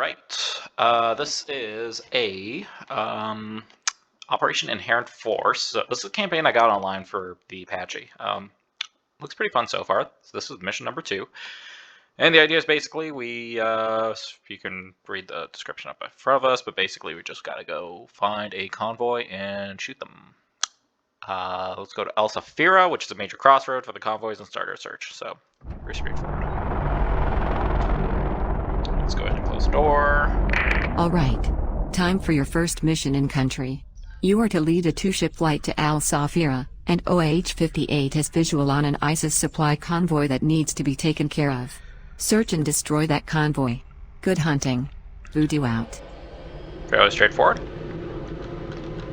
Alright, this is a Operation Inherent Force. So this is a campaign I got online for the Apache. Looks pretty fun so far. So this is mission number 2. And the idea is basically you can read the description up in front of us, but basically we just gotta go find a convoy and shoot them. Let's go to AH-64, which is a major crossroad for the convoys, and start our search. So, pretty straightforward. Let's go ahead and close the door. Alright. Time for your first mission in country. You are to lead a 2-ship flight to AH-64, and AH-58 has visual on an ISIS supply convoy that needs to be taken care of. Search and destroy that convoy. Good hunting. Voodoo out. Fairly straightforward.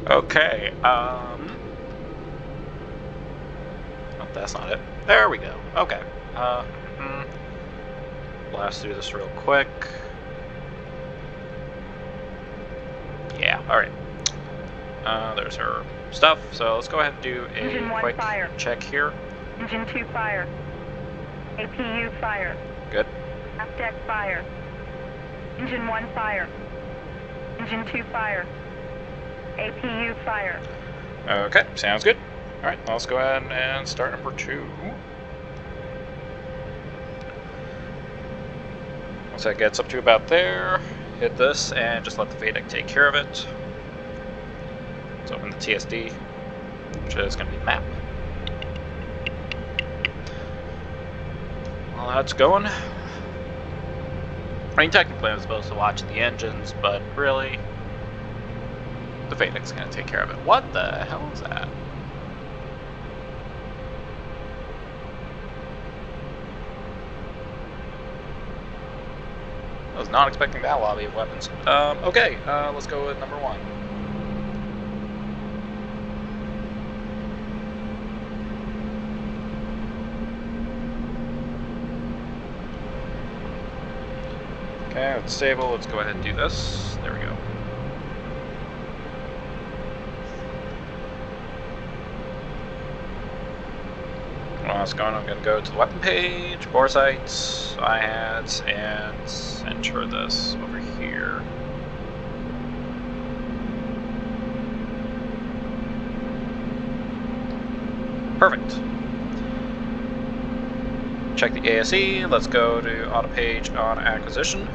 Okay, oh, that's not it. There we go. Okay. Blast through this real quick. Yeah, alright. There's her stuff, so let's go ahead and do a quick check here. Engine 2 fire. APU fire. Good. Aft deck fire. Engine 1 fire. Engine 2 fire. APU fire. Okay, sounds good. Alright, let's go ahead and start number 2. Once that gets up to about there, hit this and just let the VADEC take care of it. Let's open the TSD, which is going to be the map. While that's going, I mean, technically I'm supposed to watch the engines, but really, the VADEC's going to take care of it. What the hell is that? I was not expecting that lobby of weapons. Okay, let's go with number 1. Okay, it's stable. Let's go ahead and do this. There we go. While it's going, I'm going to go to the weapon page, bore sights, IHATs, and enter this over here. Perfect. Check the ASE. Let's go to auto page on acquisition.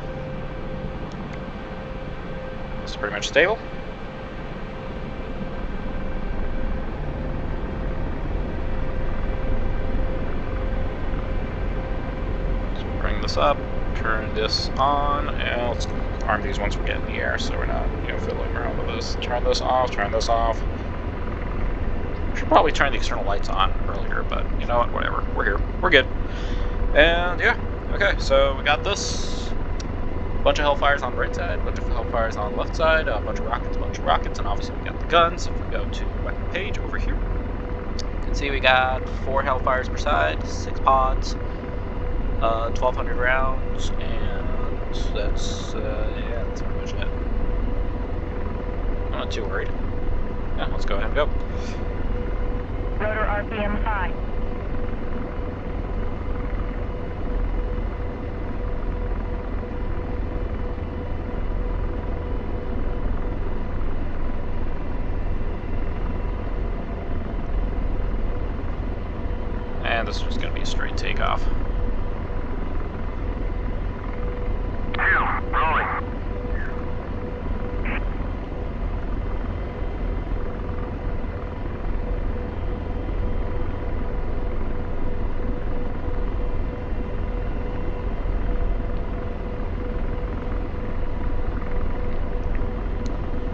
It's pretty much stable. This up, turn this on, and let's arm these once we get in the air so we're not, fiddling around with this. Turn this off, turn this off. Should probably turn the external lights on earlier, but you know what, whatever. We're here. We're good. And yeah, okay, so we got this. Bunch of Hellfires on the right side, bunch of Hellfires on the left side, a bunch of rockets, and obviously we got the guns. If we go to weapon page over here, you can see we got 4 Hellfires per side, 6 pods. 1,200 rounds, and that's that's pretty much it. I'm not too worried. Yeah, let's go ahead and go. Rotor RPM high. And this is just going to be a straight takeoff.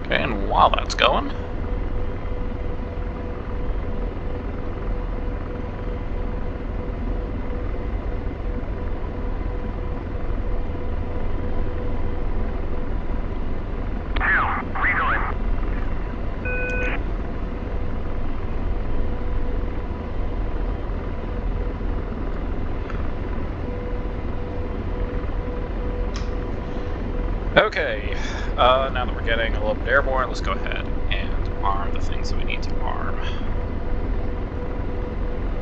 Okay, and while that's going, okay, now that we're getting a little bit airborne, let's go ahead and arm the things that we need to arm.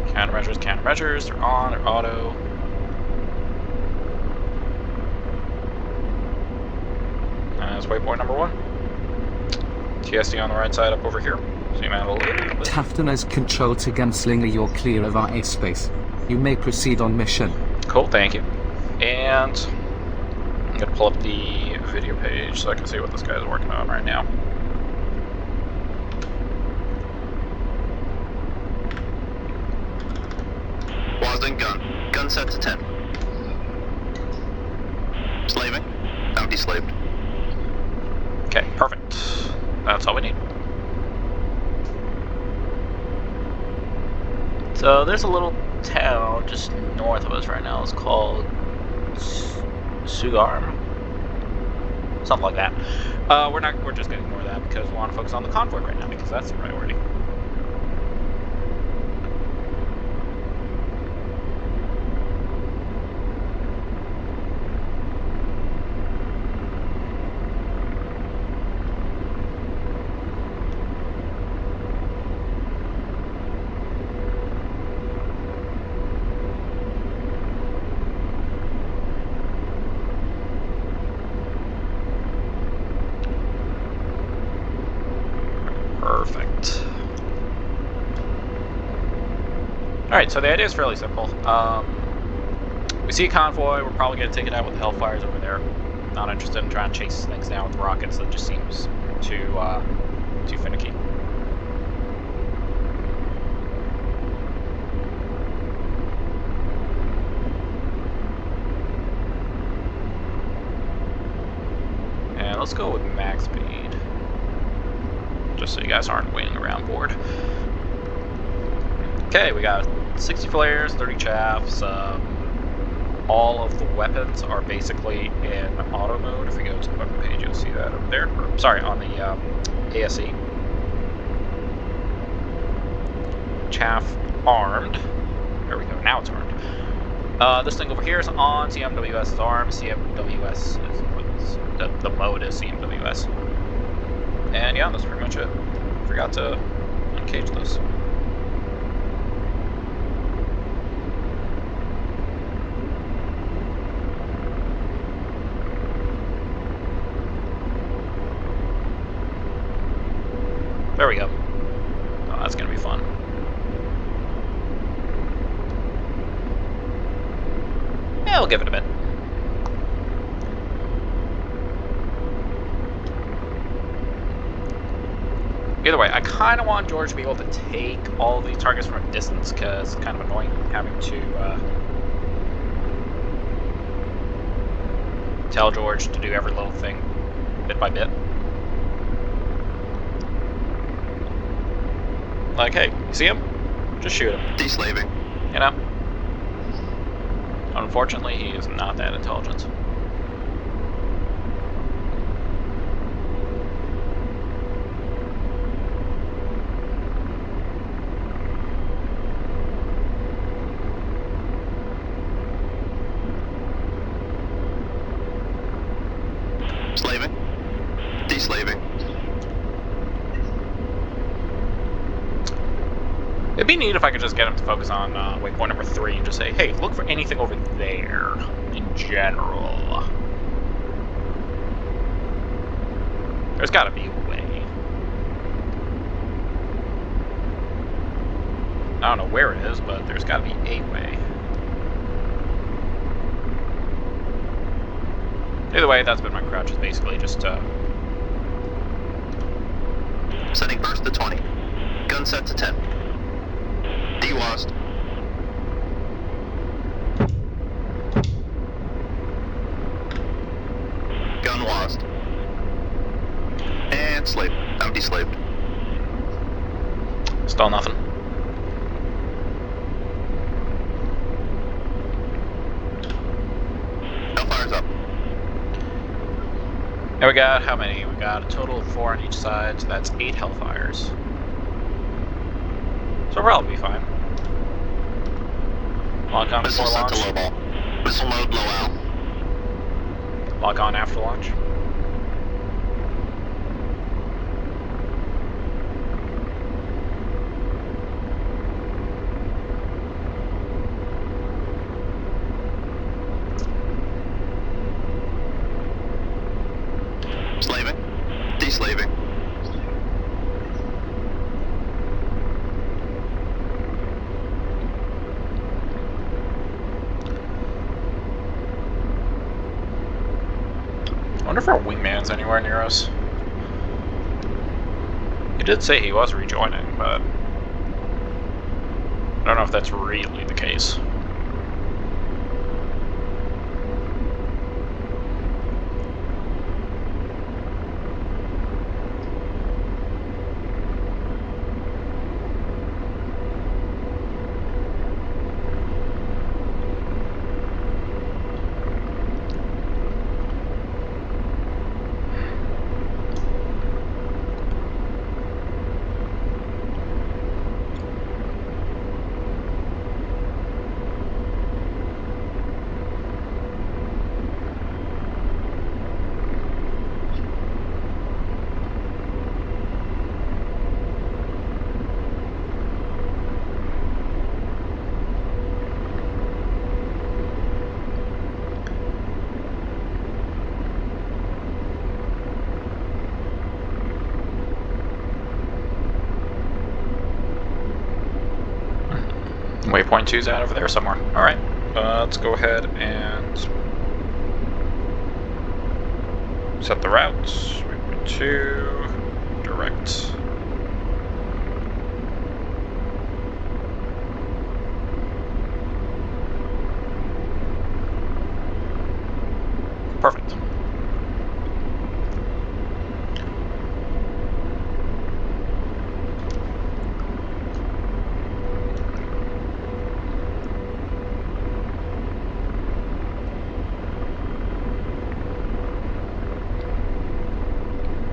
Countermeasures, they're on, they're auto. That's waypoint number 1. TSD on the right side up over here. Zoom out a little bit. Tafton as control to Gunslinger, you're clear of our airspace. You may proceed on mission. Cool, thank you. And I'm going to pull up the video page so I can see what this guy's working on right now. Wasden gun. Gun set to 10. Slaving. I'm deslaved. Okay, perfect. That's all we need. So there's a little town just north of us right now. It's called Sugarm. Something like that. We're just gonna ignore that because we want to focus on the convoy right now because that's the priority. Perfect. Alright, so the idea is fairly simple. We see a convoy, we're probably going to take it out with the Hellfires over there. Not interested in trying to chase things down with rockets, that just seems too finicky. And let's go with max speed. Just so you guys aren't waiting around bored. Okay, we got 60 flares, 30 chaffs. All of the weapons are basically in auto mode. If you go to the weapon page, you'll see that over there. Or, sorry, on the ASE. Chaff armed. There we go, now it's armed. This thing over here is on. CMWS is armed. CMWS is, the mode is CMWS. And yeah, that's pretty much it. Forgot to uncage this. There we go. Oh, that's gonna be fun. Yeah, we'll give it a bit. Either way, I kind of want George to be able to take all of these targets from a distance, because it's kind of annoying having to tell George to do every little thing, bit by bit. Like, hey, you see him? Just shoot him. Deslaving. You know? Unfortunately, he is not that intelligent. Slaving. Deslaving. It'd be neat if I could just get him to focus on waypoint number 3 and just say, hey, look for anything over there in general. There's gotta be a way. I don't know where it is, but there's gotta be a way. Either way, that's been my crouch, is basically just Setting burst to 20. Gun set to 10. DWASD. Gun WASD. And slave. I'm deslaved. still nothing. Hellfire's up. And we got how many? We got a total of 4 on each side, so that's 8 Hellfires. So we'll probably be fine. Lock on Missile before set to launch. low ball. Missile mode low out. Lock on after launch. wonder if our wingman's anywhere near us. He did say he was rejoining, but I don't know if that's really the case. Waypoint 2's out over there somewhere. Alright, let's go ahead and set the route. Waypoint 2, direct. Perfect.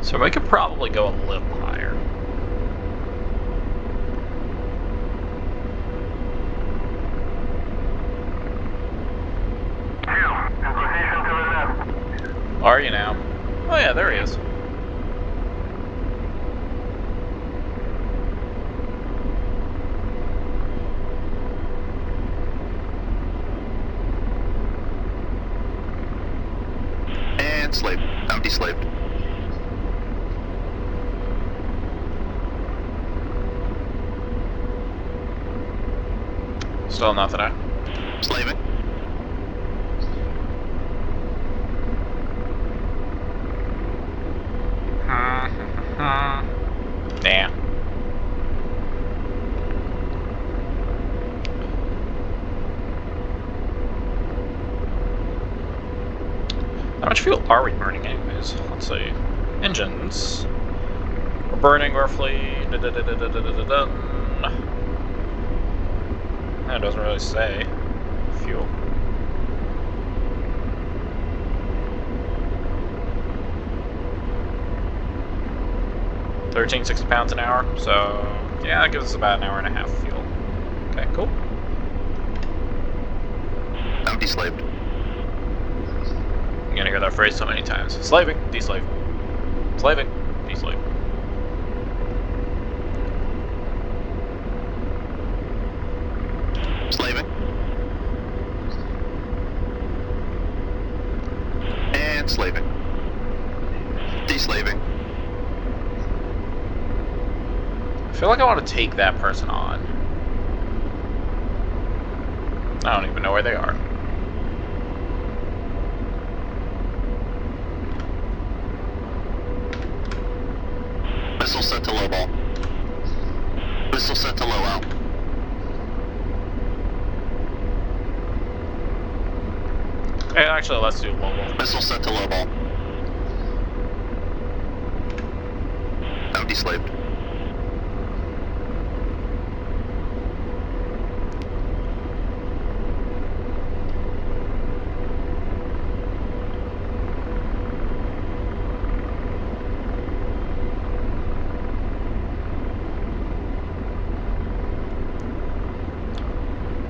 So we could probably go a little higher. Are you now? Oh yeah, there he is. And slave. Empty slave. Still nothing out. Slaving. Nah. How much fuel are we burning anyways? Let's see. Engines. We're burning roughly... That doesn't really say. Fuel. £13.60 an hour, so yeah, that gives us about an hour and a half of fuel. Okay, cool. Empty slaved. You're gonna hear that phrase so many times. Slaving, deslave. Slaving, deslave. Slaving. And slaving. Deslaving. I feel like I want to take that person on. I don't even know where they are. Missile set to low ball. Missile set to low out. Hey, actually, let's do low ball. Missile set to low ball. Empty slaved.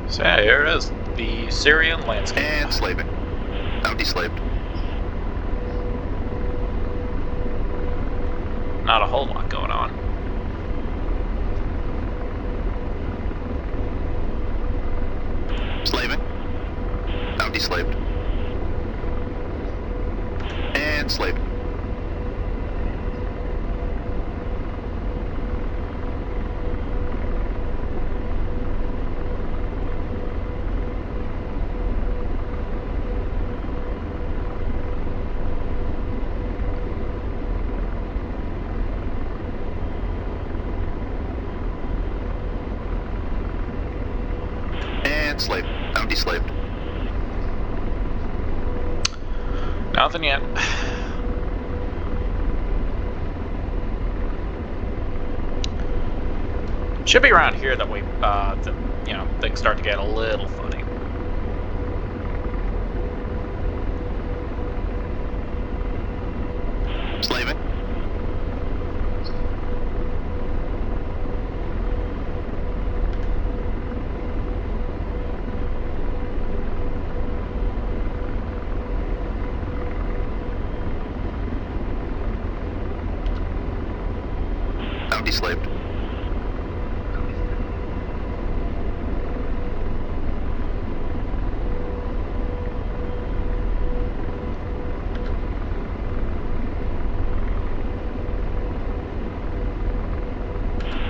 So yeah, here it is. The Syrian landscape. And slaving. Empty slaved. Not a whole lot going on. Slaving. Empty slaved. And slaving. Nothing yet. Should be around here that we, things start to get a little funny. Slaving. I'm deslaved.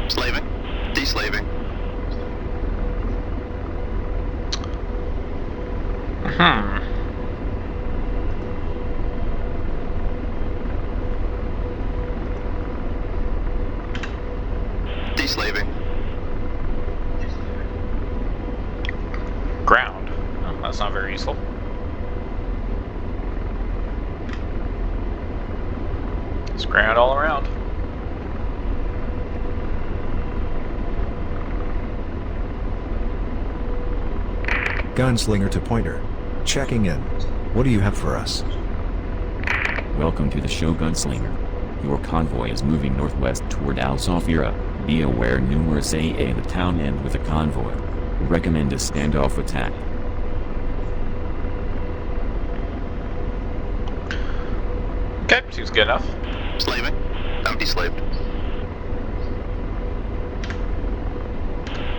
Slaving. Deslaving. Deslaving. Ground. Oh, that's not very useful. It's ground all around. Gunslinger to pointer. Checking in. What do you have for us? Welcome to the show, Gunslinger. Your convoy is moving northwest toward Al-Safira. Be aware numerous AA in the town end with a convoy. Recommend a standoff attack. Okay, seems good enough. Slaving. I'm deslaved.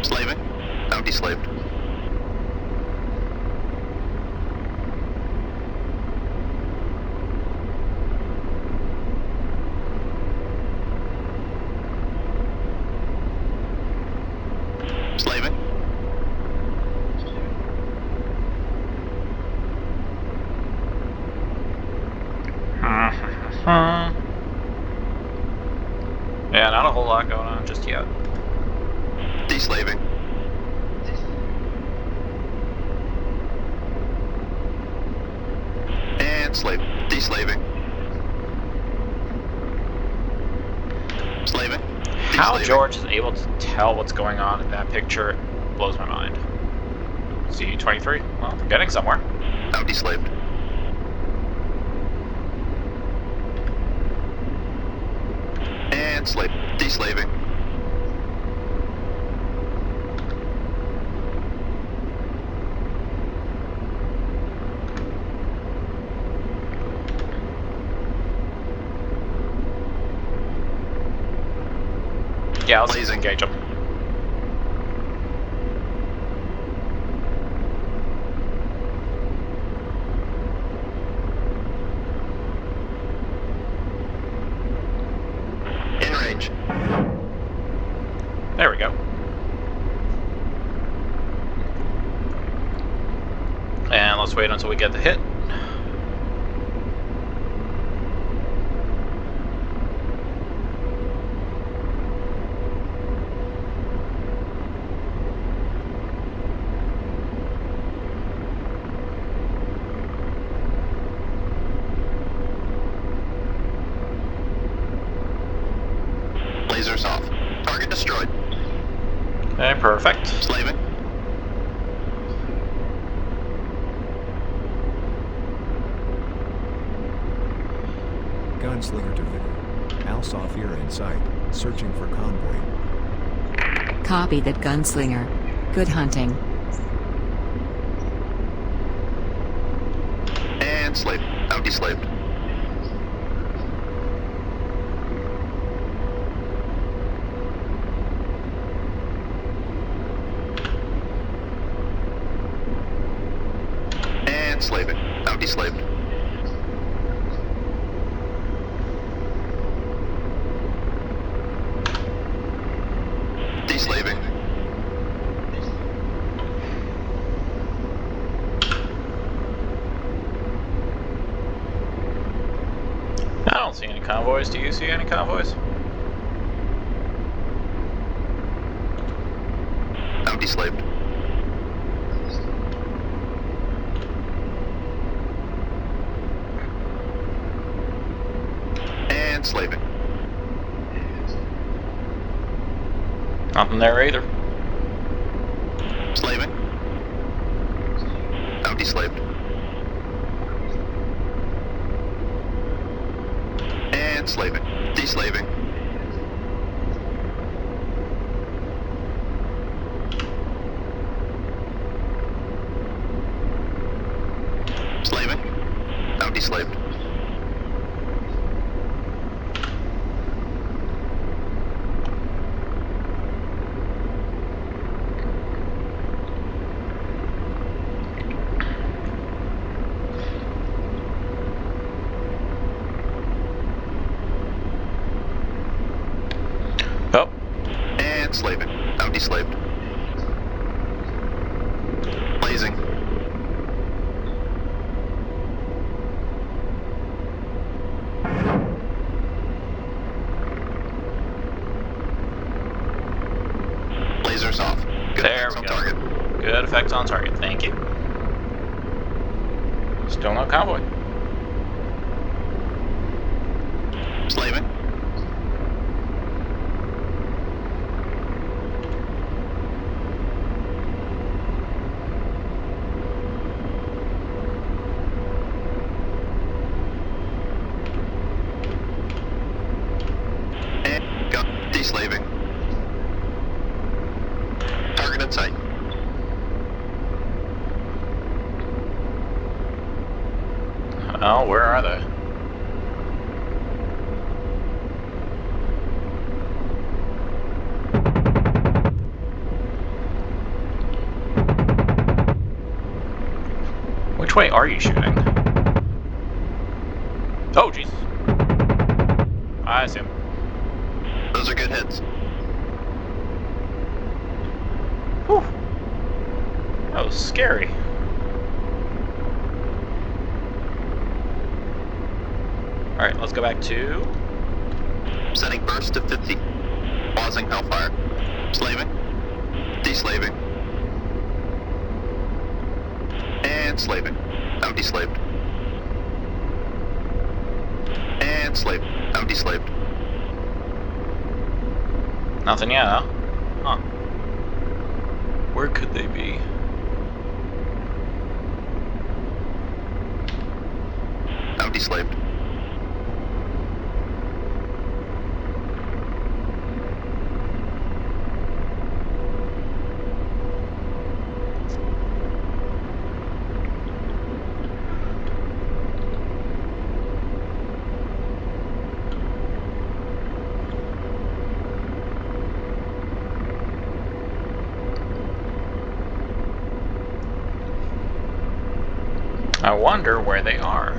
Slaving. I'm deslaved. Slaving. Yeah, not a whole lot going on just yet. Deslaving. And slave. Deslaving. Slaving. How Deslaving. George is able to tell what's going on in that picture blows my mind. C-23? Well, we're getting somewhere. I'm deslaved. And slave. Deslaving. Yeah, let's Blazing. engage them. In range. There we go. And let's wait until we get the hit. Lasers off. Target destroyed. Okay, perfect. Slaving. Gunslinger to Vicar. Al-Safira in sight. Searching for convoy. Copy that, Gunslinger. Good hunting. And slave. I'm deslaved. And slaving. I'm deslaved. Deslaving. I don't see any convoys. Do you see any convoys? I'm deslaved. And slaving. Nothing there either. Slaving. Now deslaved. And slaving. Deslaving. Slaving. Now deslaved. Oh, And slaving. Now deslaved. Blazing. Lasers off. Good there effects we on go. target. Good effects on target. Thank you. Still no convoy. Slaving. And gun deslaving. Target in sight. Oh, where are they? Which way are you shooting? Oh, jeez. I see him. Those are good hits. Whew. That was scary. Alright, let's go back to... Setting burst to 50. Pausing hellfire. Slaving. Deslaving. And slaving. Now deslaved. And slave. Now deslaved. Nothing yet, huh? Huh. Where could they be? Now deslaved. I wonder where they are.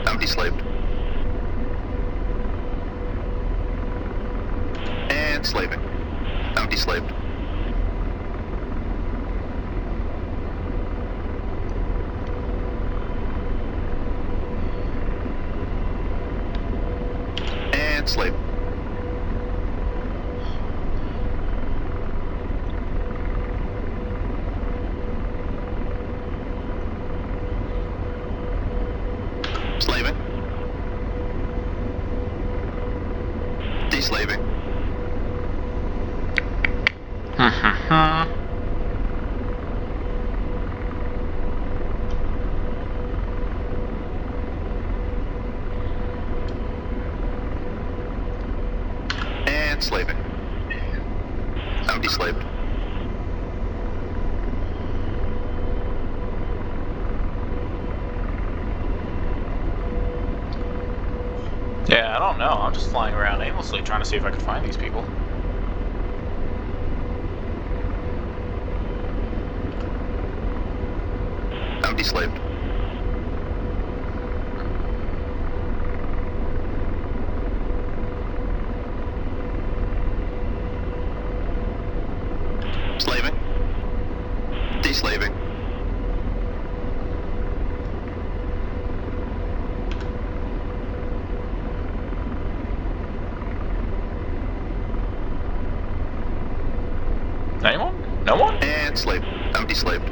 Now deslaved. And slaving. Now deslaved. And slave. Slaving. Deslaving. Ha ha ha. And slaving. Now deslaved. Yeah, I don't know. I'm just flying around aimlessly trying to see if I can find these people. Now deslaved. Slaving. Deslaving. Anyone? No one? And slave. Now deslaved.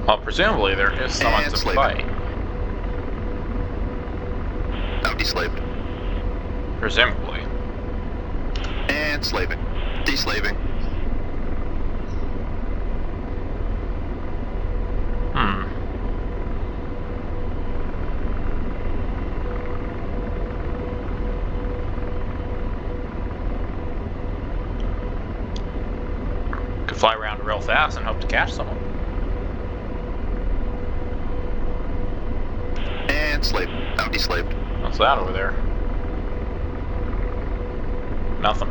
Well, presumably there is someone And to slaving. fight. Now deslaved. Presumably. And slaving. Deslaving. Could fly around real fast and hope to catch someone. And slave. Now deslaved. What's that over there? Nothing.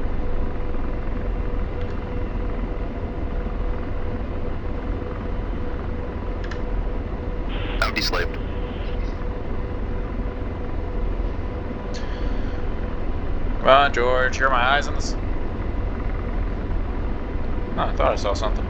Now deslaved. Come on, George, here are my eyes on this. Oh, I thought I saw something.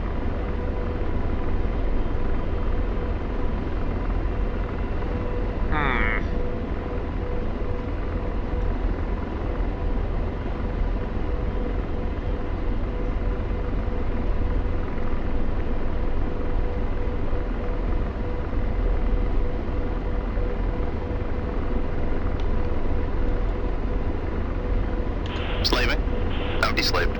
Slaving. Now deslaved.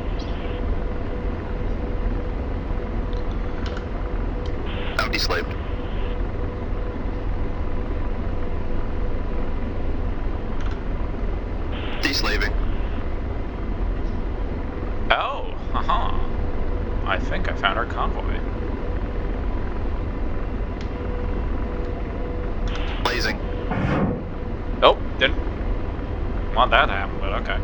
Now deslaved. Deslaving. Oh, haha. I think I found our convoy. Blazing. Oh, didn't want that to happen, but okay.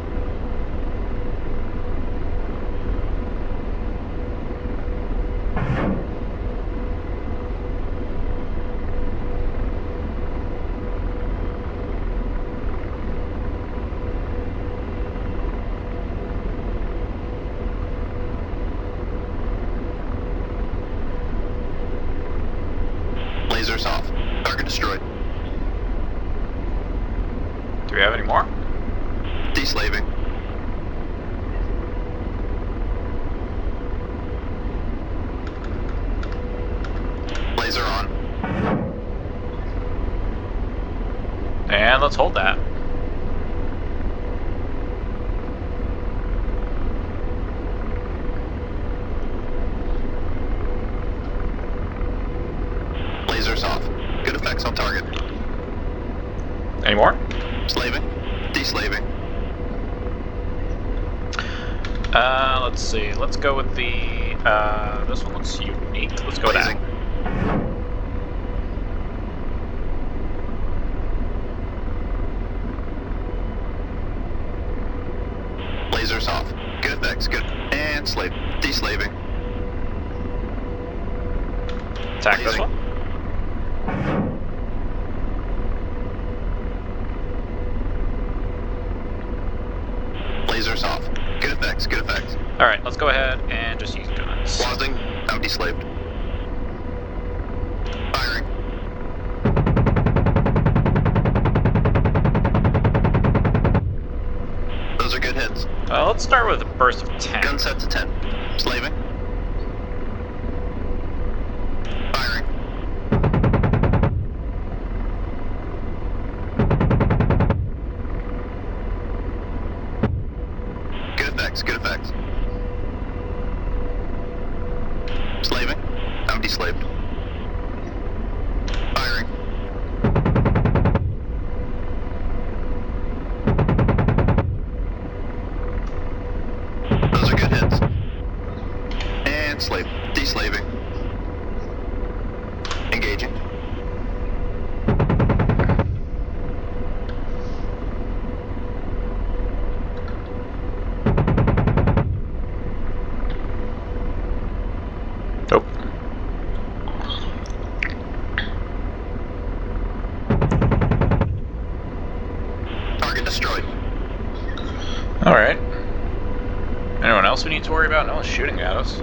Lasers off. Target destroyed. Do we have any more? Deslaving. Laser on. And let's hold that. Lasers off. Good effects on target. Any more? Slaving. Deslaving. Let's see. Let's go with the, this one looks unique. Let's go with Blazing. that. Lasers off. Good effects. Good. And slave. Deslaving. Attack this Blazing. one. Lasers off. Good effects. Good effects. Alright, let's go ahead and just use guns. Blazing. Now deslaved. Firing. Those are good hits. Let's start with a burst of 10. Gun set to 10. Slaving. Firing. Good effects. Good effects. Slaving. I'm deslaved. Firing. Those are good hits. And slave. Deslaving. Engaging. Nope. Target destroyed. Alright. Anyone else we need to worry about? No one's shooting at us.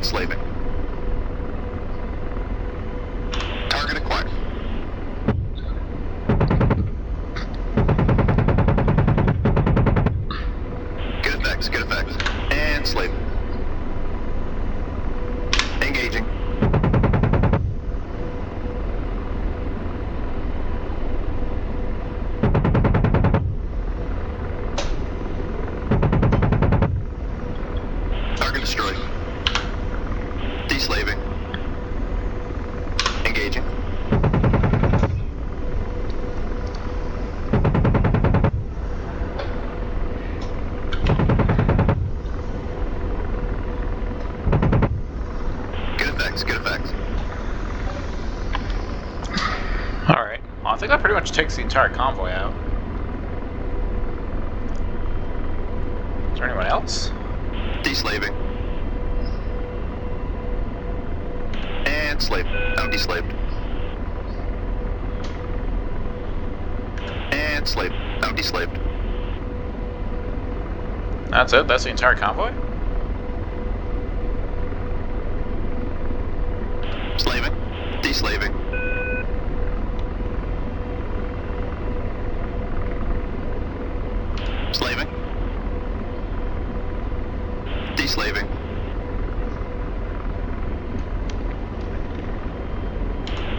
And slaving. Target acquired. Good effects, good effects. And slaving. Engaging. Target destroyed. Deslaving. Engaging. Good effects, good effects. Alright. Well, I think that pretty much takes the entire convoy out. Is there anyone else? Deslaving. And slave. I'm deslaved. And slave. I'm deslaved. That's it? That's the entire convoy? Slaving. Deslaving. Slaving. Deslaving.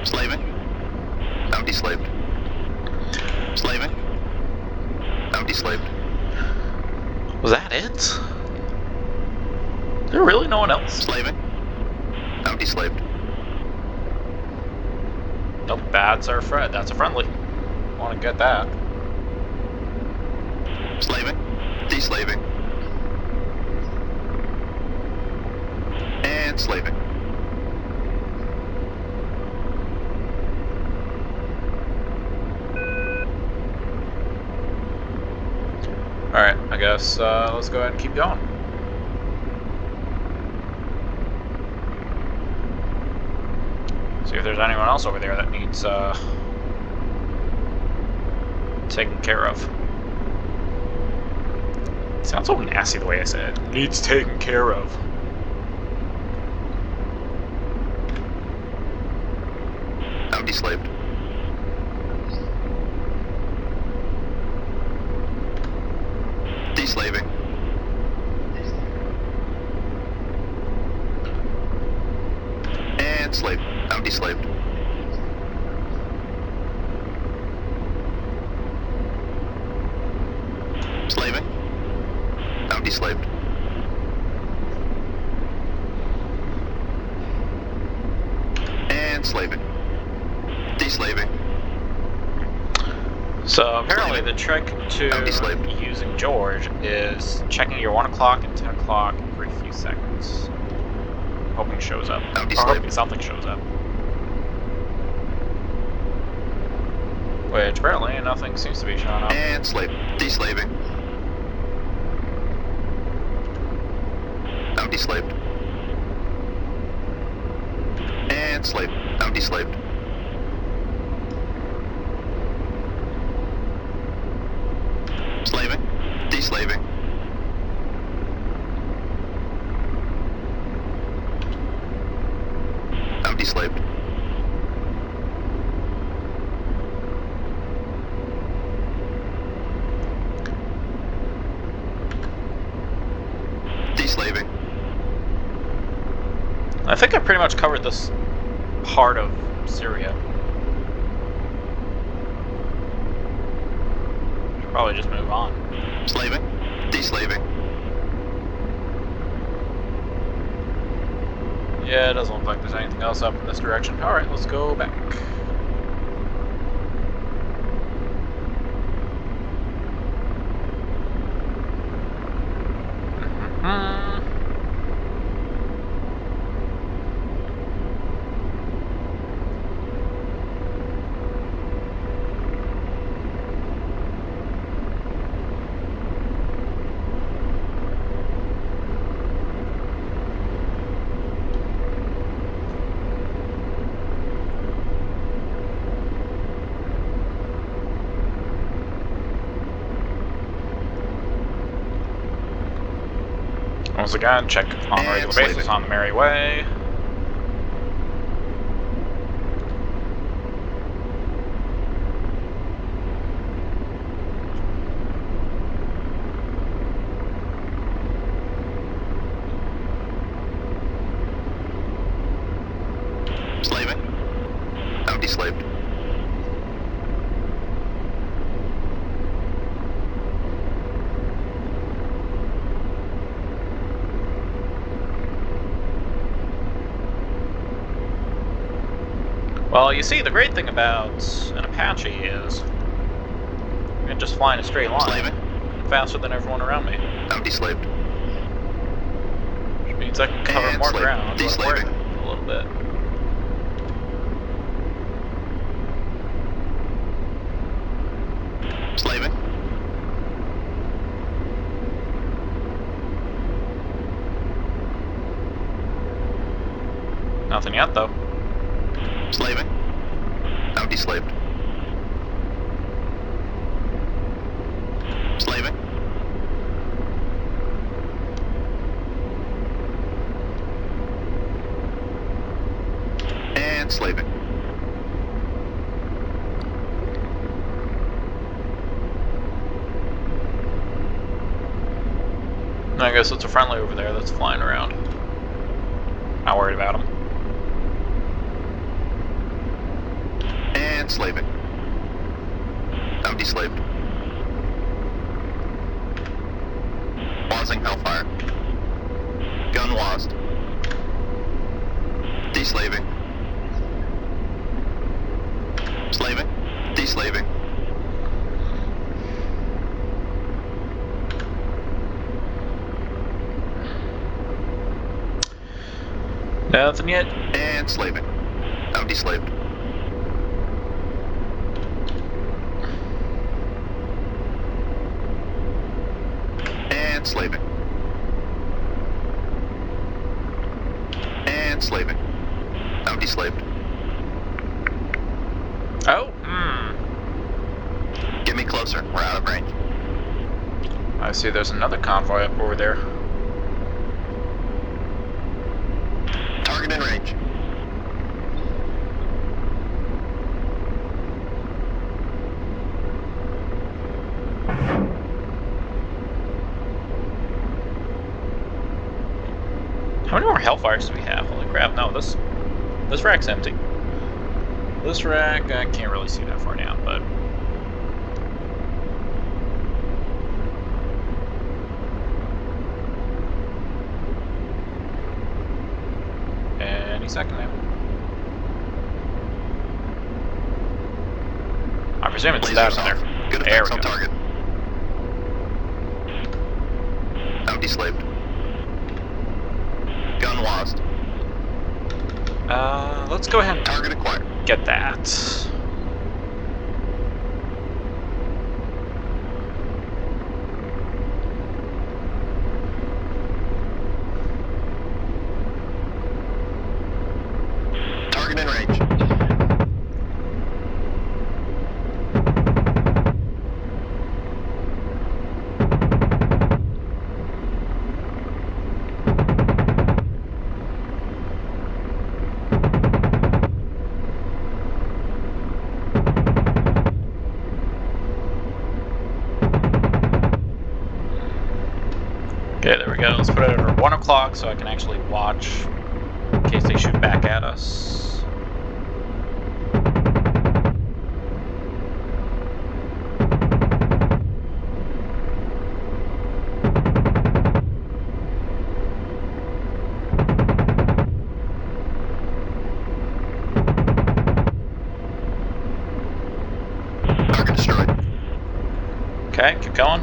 Slaving. I'm deslaved. Slaving. I'm deslaved. Was that it? Is there really no one else? Slaving. I'm deslaved. Nope, that's our friend. That's a friendly. Want to get that. Slaving. Deslaving. And slaving. Alright, I guess let's go ahead and keep going. See if there's anyone else over there that needs taken care of. It sounds so nasty the way I said it. Needs taken care of. I'm deslaved. Deslaving. And slave. I'm deslaved. Slaving. I'm deslaved. And slaving. Deslaving. So apparently the trick to deslaved. using George is checking your 1 o'clock and 10 o'clock every few seconds. Hoping it shows up. I'm Or deslaved. hoping something shows up. Which apparently nothing seems to be showing up. And slave. Deslaving. I'm deslaved. And slave. I'm deslaved. Slaving. Deslaving. I'm deslaved. Deslaving. I think I pretty much covered this part of Syria. Should probably just move on. Slaving. Deslaving. Yeah, it doesn't look like there's anything else up in this direction. Alright, let's go back. Once again, check on a regular basis on the merry way. Slaving. I'm deslaved. Well, you see, the great thing about an Apache is you can just fly in a straight line. Slaving. Faster than everyone around me. I'm deslaved. Which means I can cover And more slave. ground. Deslaving. A little bit. Slaving. Nothing yet, though. Slaving. I'm deslaved. Slaving. And slaving. I guess it's a friendly over there that's flying around. Not worried about him. And slaving. I'm deslaved. Pausing hellfire. Gun wased. Deslaving. Slaving. Deslaving. Nothing yet. And slaving. I'm deslaved. And slaving. And slaving. I'm deslaved. Oh, Get me closer. We're out of range. I see there's another convoy up over there. Target in range. How many more Hellfires do we have? Holy crap, no, this rack's empty. This rack, I can't really see that far down, but... Any second now. I presume it's that in there. Good There effects we on go. target. I'm deslaved. Gun wased. Let's go ahead and Target acquired. get that. Target in range. Okay, there we go. Let's put it over 1 o'clock so I can actually watch in case they shoot back at us. Target destroyed. Okay, keep going.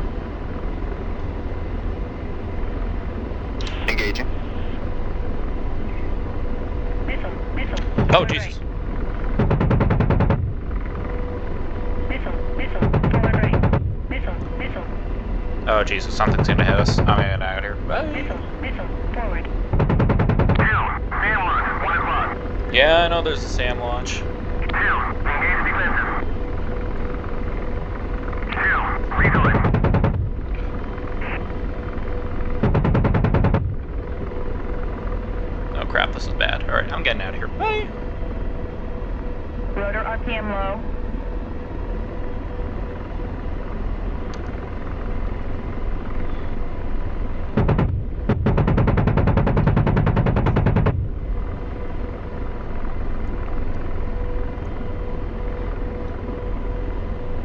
Engaging. Missile, missile. Oh, Forward Jesus. right. Missile, missile. Forward right. Missile, missile. Oh, Jesus, something's gonna hit us. I'm getting out of here. Bye. Missile, missile. Forward. Yeah, I know there's a SAM launch. crap, this is bad. Alright, I'm getting out of here. Bye! Rotor RPM low.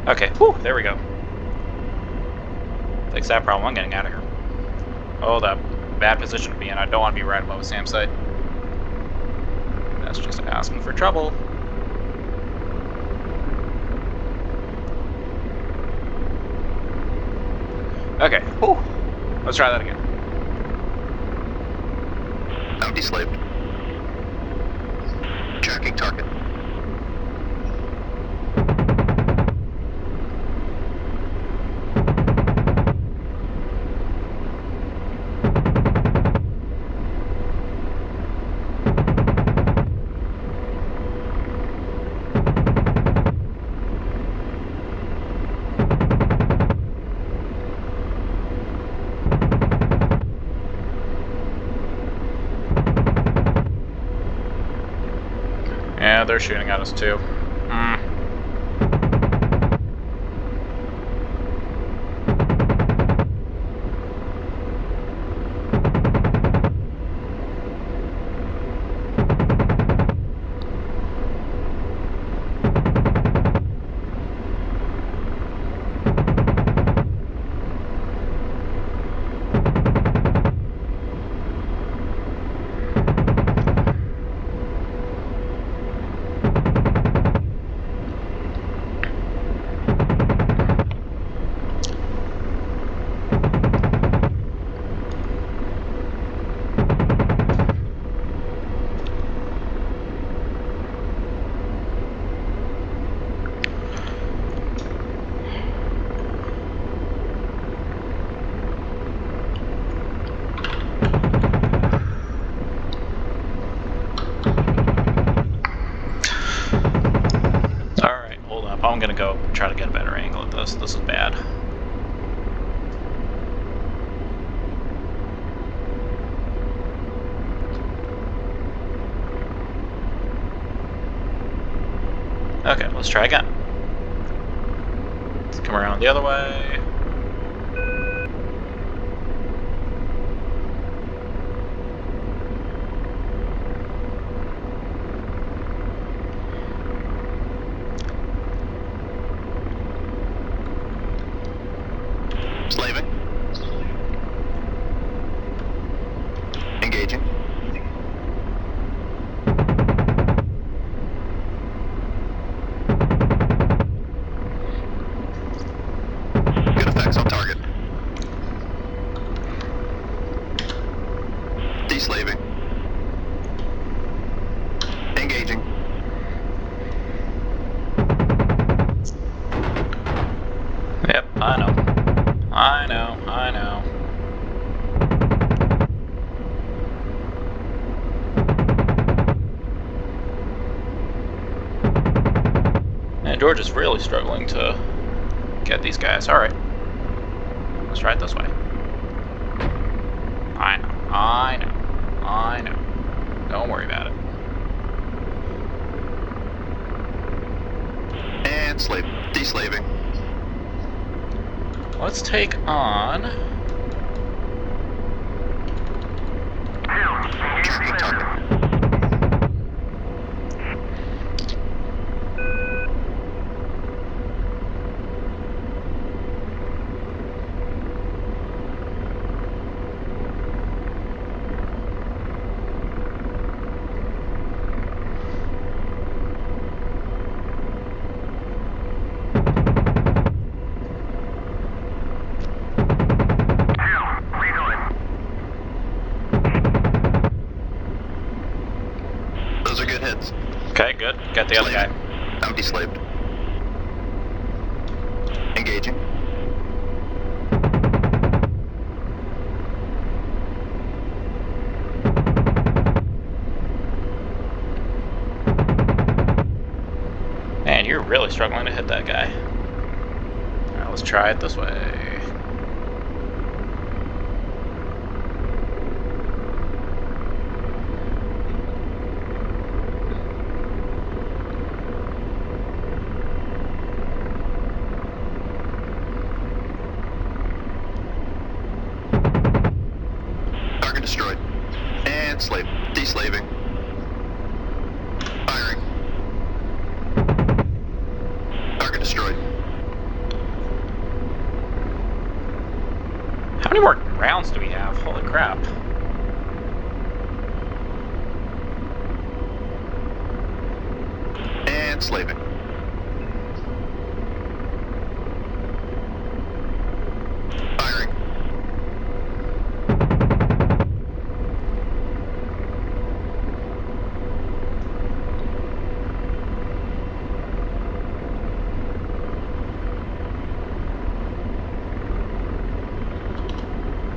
Okay, whew, there we go. Fix that problem, I'm getting out of here. Oh, that bad position to be in. I don't want to be right above a SAM site. That's just asking for trouble. Okay, whew. Let's try that again. Empty slave. Tracking target. Yeah, they're shooting at us too. I'm gonna go try to get a better angle at this. This is bad. Okay, let's try again. Let's come around the other way. Slaving. Engaging. Good effects on target. Deslaving. Engaging. Yep, I know. I know, I know. And George is really struggling to get these guys. Alright. Let's try it this way. I know, I know, I know. Don't worry about it. And slave. Deslaving. Let's take on... Tracking target. Those are good hits. Okay, good. Got the other guy. I'm deslaved. Engaging. Man, you're really struggling to hit that guy. Alright, let's try it this way. destroyed. And slave. Deslaving. Firing. Target destroyed. How many more rounds do we have? Holy crap. And slaving. Firing.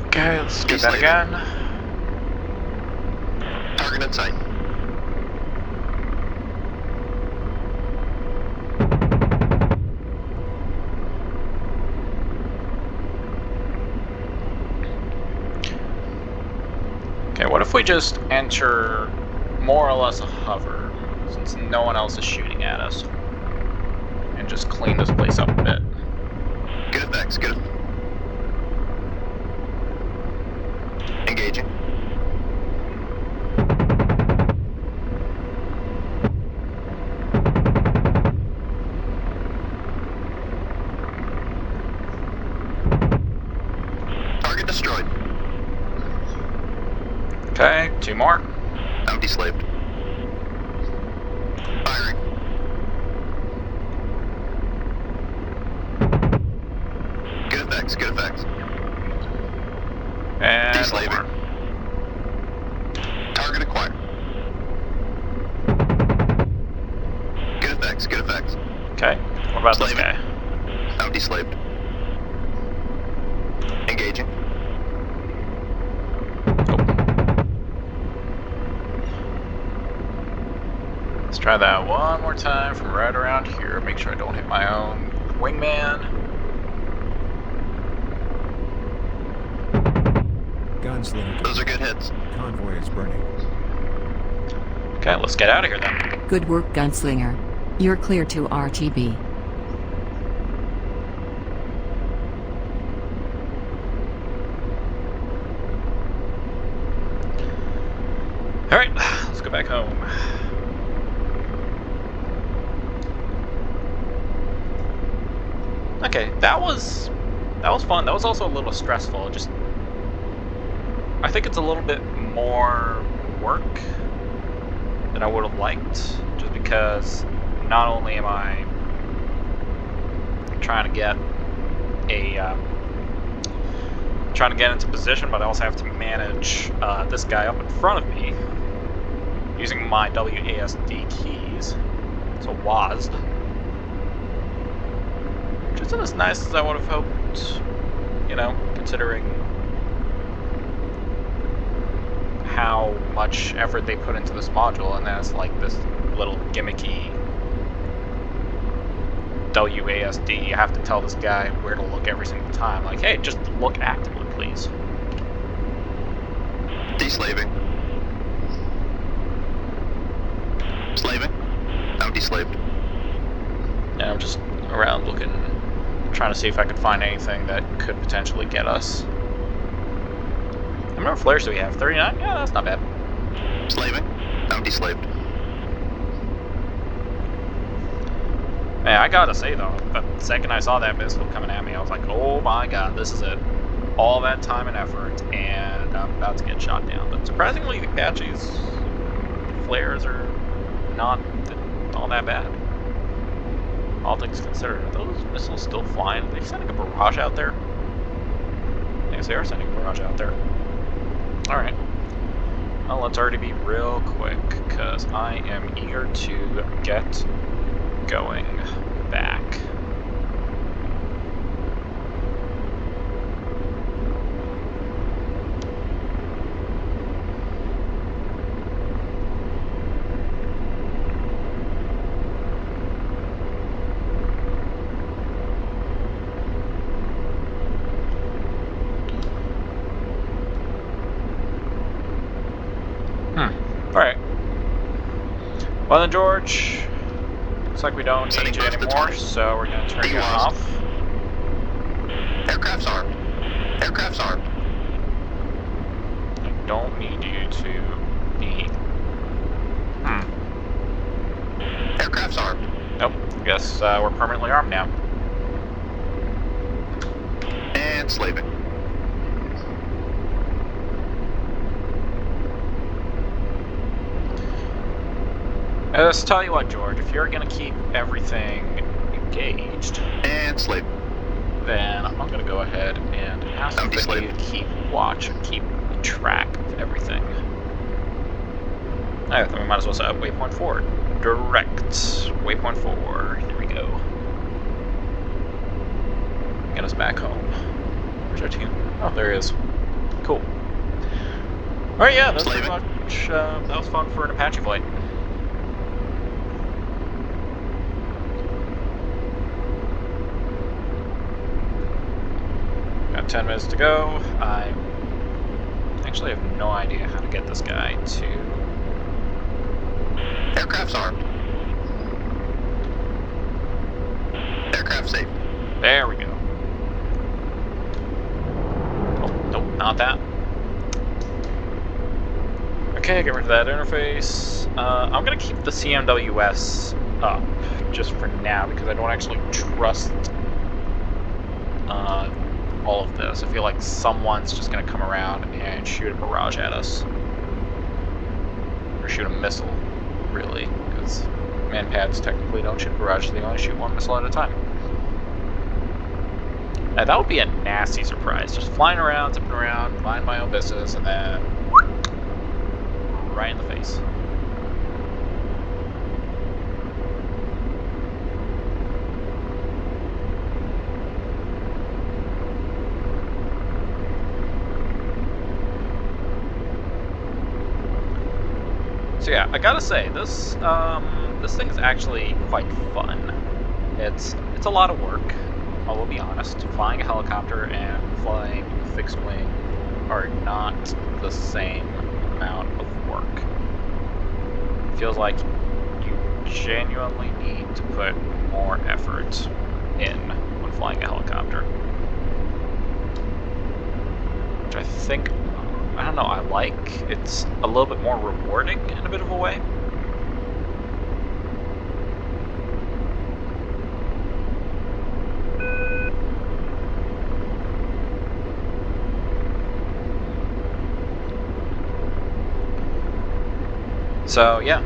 Okay, let's do that again. Target in sight. Okay, what if we just enter more or less a hover, since no one else is shooting at us, and just clean this place up a bit? Good effects, good. Engaging. Target destroyed. Okay, 2 more. I'm deslaved. Firing. Good effects, good effects. And Deslaving. one more. Target acquired. Good effects, good effects. Okay, what about this Slaving. guy? I'm deslaved. Engaging. Oh. Let's try that one more time from right around here. Make sure I don't hit my own wingman. Gunslinger. Those are good hits. Convoy is burning. Okay, let's get out of here then. Good work, Gunslinger. You're clear to RTB. Alright, let's go back home. Okay, that was fun. That was also a little stressful. Just, I think it's a little bit more work than I would have liked, just because not only am I trying to get into position, but I also have to manage this guy up in front of me using my WASD keys. So WASD. Which isn't as nice as I would have hoped, you know, considering how much effort they put into this module, and that's like this little gimmicky WASD. You have to tell this guy where to look every single time. Like, hey, just look actively, please. Deslaving. Slaving. I'm deslaved. And I'm just around looking, trying to see if I could find anything that could potentially get us. How many flares do we have? 39? Yeah, that's not bad. Slaving. I'm deslaved. Man, I gotta say though, the second I saw that missile coming at me, I was like, oh my god, this is it. All that time and effort, and I'm about to get shot down. But surprisingly, the Apache's flares are not all that bad. All things considered. Are those missiles still flying? Are they sending a barrage out there? Yes, they are sending a barrage out there. Alright. Well, let's already be real quick, because I am eager to get going back. Alright. Well then, George, looks like we don't need you anymore, so we're going to turn you off. Aircraft's armed. Aircraft's armed. don't need you to be... Aircraft's armed. Nope, guess we're permanently armed now. And slaving. Let's tell you what, George, if you're gonna keep everything engaged, And slaving. then I'm gonna go ahead and ask Don't be that you slave. keep watch and keep track of everything. Alright, then we might as well set up waypoint 4. Direct. Waypoint 4. Here we go. Get us back home. Where's our team? Oh, there he is. Cool. Alright, yeah, that's pretty Slaving. much, that was fun for an Apache flight. Got 10 minutes to go. I actually have no idea how to get this guy to... Aircraft's armed. Aircraft safe. There we go. Oh, nope, not that. Okay, get rid of that interface. I'm gonna keep the CMWS up just for now because I don't actually trust all of this. I feel like someone's just gonna come around and shoot a barrage at us. Or shoot a missile, really, because manpads technically don't shoot barrages, they only shoot one missile at a time. Now that would be a nasty surprise, just flying around, zipping around, mind my own business, and then right in the face. So yeah, I gotta say, this thing is actually quite fun. It's a lot of work, I will be honest. Flying a helicopter and flying fixed wing are not the same amount of work. It feels like you genuinely need to put more effort in when flying a helicopter. Which I think, I don't know, I like. It's a little bit more rewarding in a bit of a way. So yeah,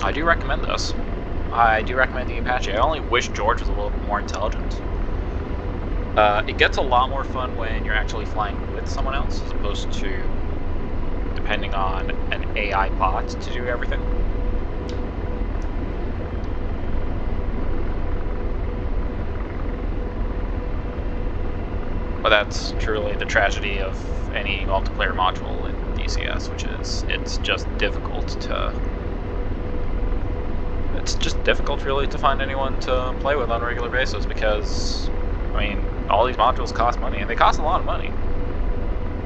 I do recommend this. I do recommend the Apache. I only wish George was a little bit more intelligent. It gets a lot more fun when you're actually flying with someone else, as opposed to depending on an AI bot to do everything. But that's truly the tragedy of any multiplayer module in DCS, which is it's just difficult to... It's just difficult really to find anyone to play with on a regular basis because, I mean, all these modules cost money, and they cost a lot of money.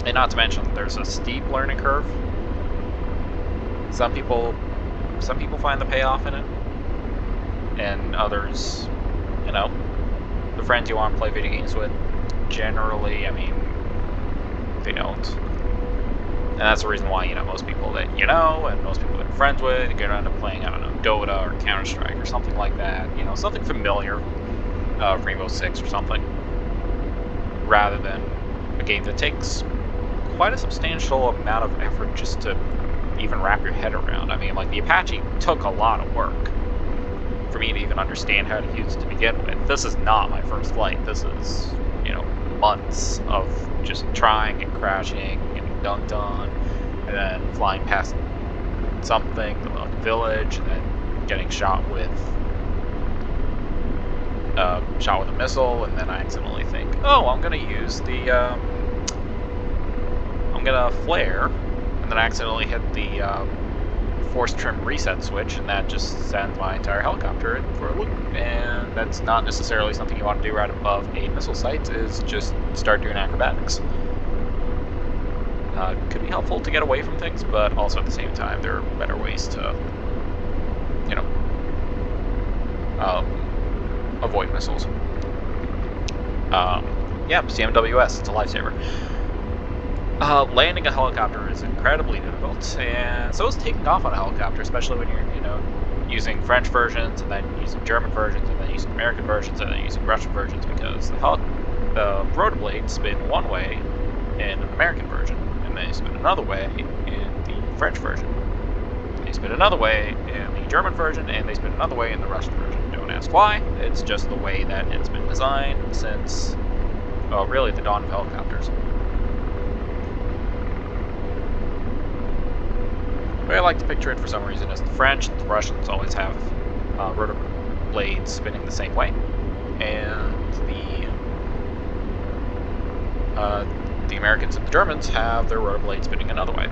And not to mention, there's a steep learning curve. Some people find the payoff in it, and others, you know, the friends you want to play video games with, generally, I mean, they don't. And that's the reason why, you know, most people that you know, and most people that you're friends with, you get around to playing, I don't know, Dota or Counter-Strike or something like that, you know, something familiar, Rainbow Six or something, rather than a game that takes quite a substantial amount of effort just to even wrap your head around. I mean, like, the Apache took a lot of work for me to even understand how to use it to begin with. This is not my first flight. This is, you know, months of just trying and crashing, getting dunked on, and then flying past something, like a village, and then getting shot with a missile, and then I accidentally think, oh, I'm gonna use the, I'm gonna flare, and then I accidentally hit the force trim reset switch, and that just sends my entire helicopter for a loop. And that's not necessarily something you want to do right above a missile site, is just start doing acrobatics. Could be helpful to get away from things, but also at the same time, there are better ways to, you know, avoid missiles. Yeah, CMWS, it's a lifesaver. Landing a helicopter is incredibly difficult, and so is taking off on a helicopter, especially when you're, using French versions, and then using German versions, and then using American versions, and then using Russian versions, because the rotor blades spin one way in an American version, and they spin another way in the French version. They spin another way in the German version, and they spin another way in the Russian version. Don't ask why, it's just the way that it's been designed since, well, really the dawn of helicopters. The way I like to picture it for some reason is the French and the Russians always have rotor blades spinning the same way, and the Americans and the Germans have their rotor blades spinning another way.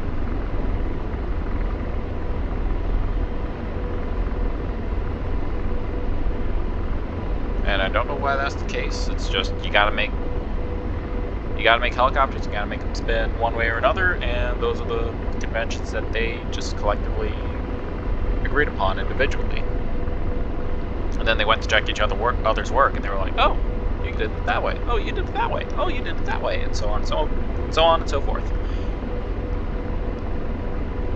And I don't know why that's the case. It's just you gotta make helicopters, you gotta make them spin one way or another, and those are the conventions that they just collectively agreed upon individually. And then they went to check others' work, and they were like, "Oh, you did it that way. Oh, you did it that way. Oh, you did it that way," and so on, so on and so forth.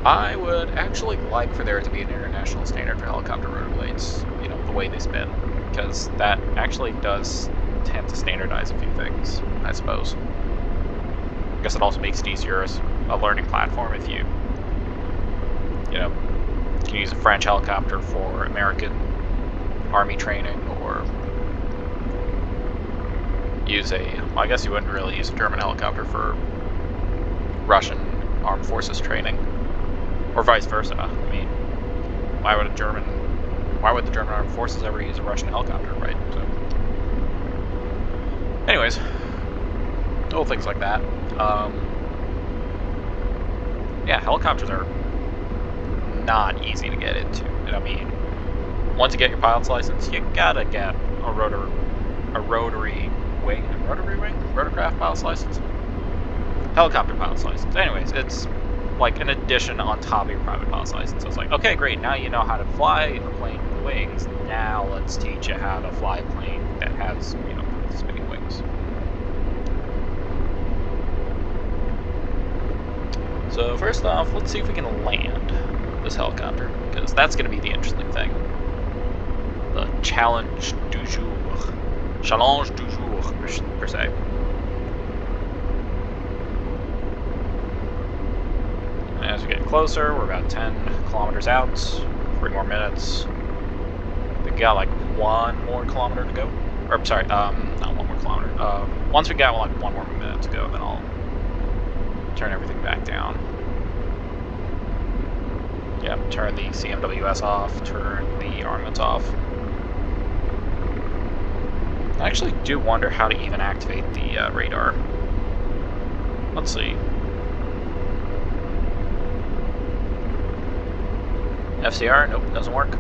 I would actually like for there to be an international standard for helicopter rotor blades. The way they spin, because that actually does tend to standardize a few things, I suppose. I guess it also makes it easier as a learning platform if you can use a French helicopter for American Army training, or use well, I guess you wouldn't really use a German helicopter for Russian armed forces training, or vice versa. I mean, why would the German armed forces ever use a Russian helicopter, right? So, anyways, little things like that. Yeah, helicopters are not easy to get into. I mean, once you get your pilot's license, you gotta get a rotorcraft pilot's license, helicopter pilot's license. Anyways, it's like an addition on top of your private pilot's license. So it's like, okay, great, now you know how to fly a plane with wings. Now let's teach you how to fly a plane that has, spinning wings. So first off, let's see if we can land this helicopter, because that's going to be the interesting thing. The challenge du jour. Challenge du jour, per se. As we get closer, we're about 10 kilometers out, 3 more minutes. We got like 1 more kilometer to go. Or, sorry, not 1 more kilometer. Once we got like 1 more minute to go, then I'll turn everything back down. Yep, turn the CMWS off, turn the armaments off. I actually do wonder how to even activate the radar. Let's see. FCR? Nope, doesn't work.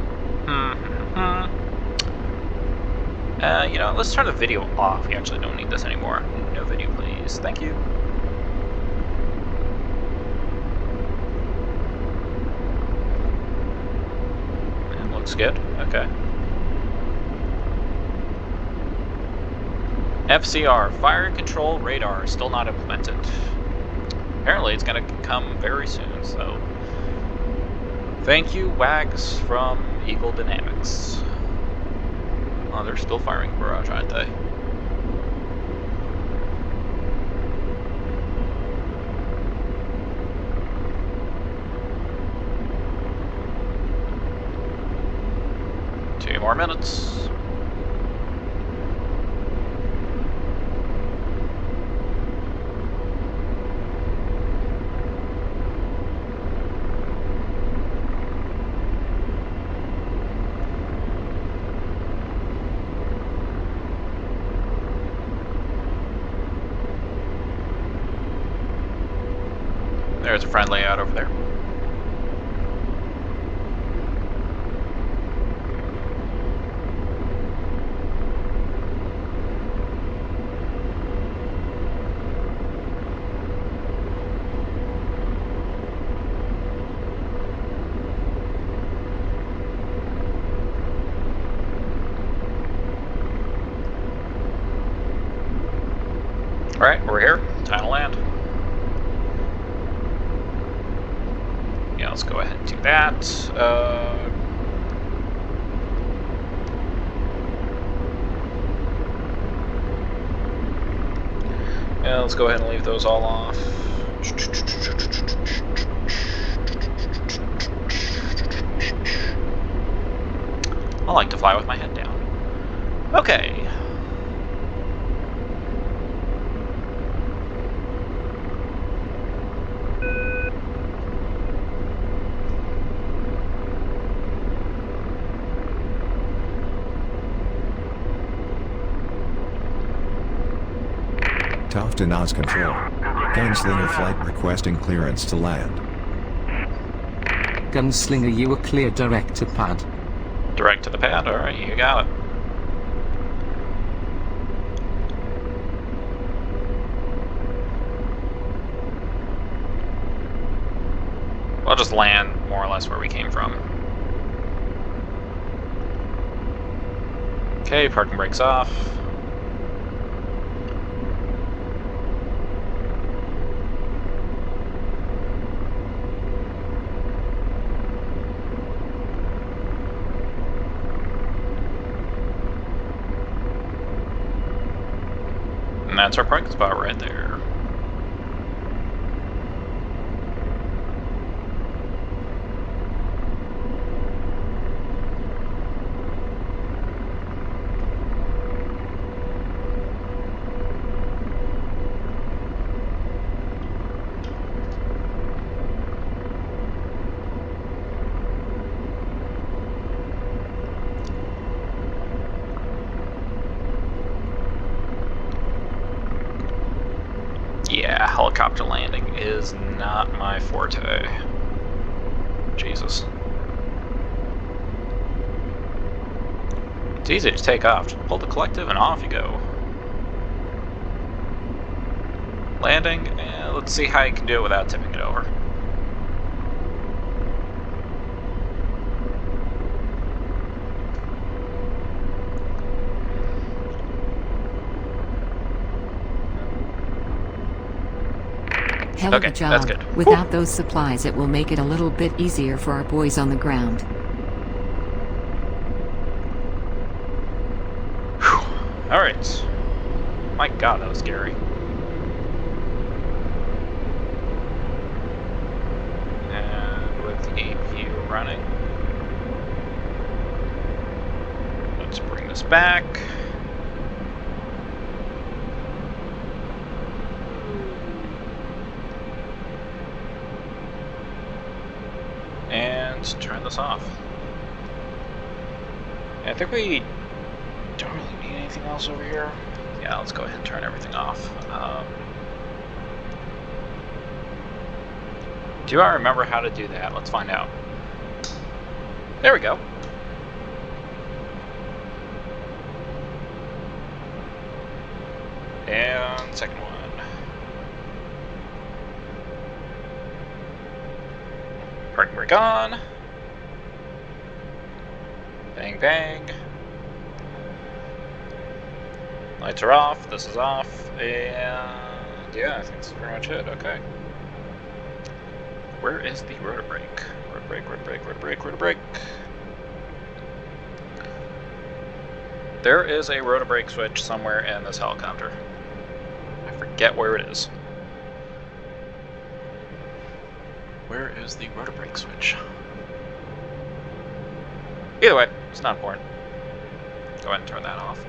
Let's turn the video off. We actually don't need this anymore. No video, please. Thank you. It looks good. Okay. FCR, fire control radar, still not implemented. Apparently it's going to come very soon, so thank you, Wags from Eagle Dynamics. Oh, they're still firing barrage, aren't they? Two more minutes. There's a friendly out over there. Alright, we're here. Time to land. let's go ahead and do that. Yeah, let's go ahead and leave those all off. I like to fly with my head down. Okay. Tofton Oz Control. Gunslinger flight requesting clearance to land. Gunslinger, you are clear direct to pad. Direct to the pad, alright, you got it. I'll just land more or less where we came from. Okay, parking brake's off. And that's our parking spot right there. Yeah, helicopter landing is not my forte. Jesus. It's easy to take off. Just pull the collective and off you go. Landing, let's see how you can do it without tipping it over. Hell of Okay, a job. that's good. Without those supplies, it will make it a little bit easier for our boys on the ground. Alright. My god, that was scary. And with the APU running, let's bring this back. And turn this off. I think we don't really need anything else over here. Yeah, let's go ahead and turn everything off. Do I remember how to do that? Let's find out. There we go. And second one. Parking brake on. Bang, bang. Lights are off, this is off, and yeah, I think that's pretty much it, okay. Where is the rotor brake? Rotor brake, rotor brake, rotor brake, rotor brake. There is a rotor brake switch somewhere in this helicopter. I forget where it is. Where is the rotor brake switch? Either way, it's not important. Go ahead and turn that off.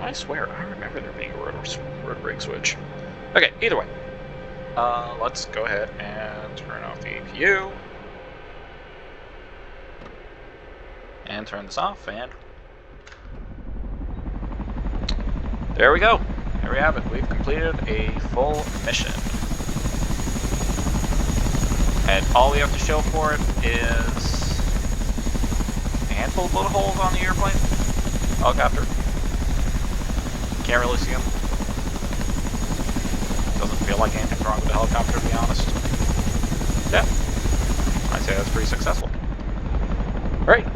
I swear, I remember there being a rotor brake switch. Okay, either way. Let's go ahead and turn off the APU. And turn this off, and there we go. There we have it. We've completed a full mission. And all we have to show for it is a handful of bullet holes on the airplane. Helicopter. Can't really see them. Doesn't feel like anything's wrong with the helicopter, to be honest. Yeah. I'd say that's pretty successful. Alright.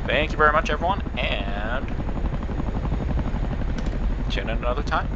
Thank you very much, everyone, and tune in another time.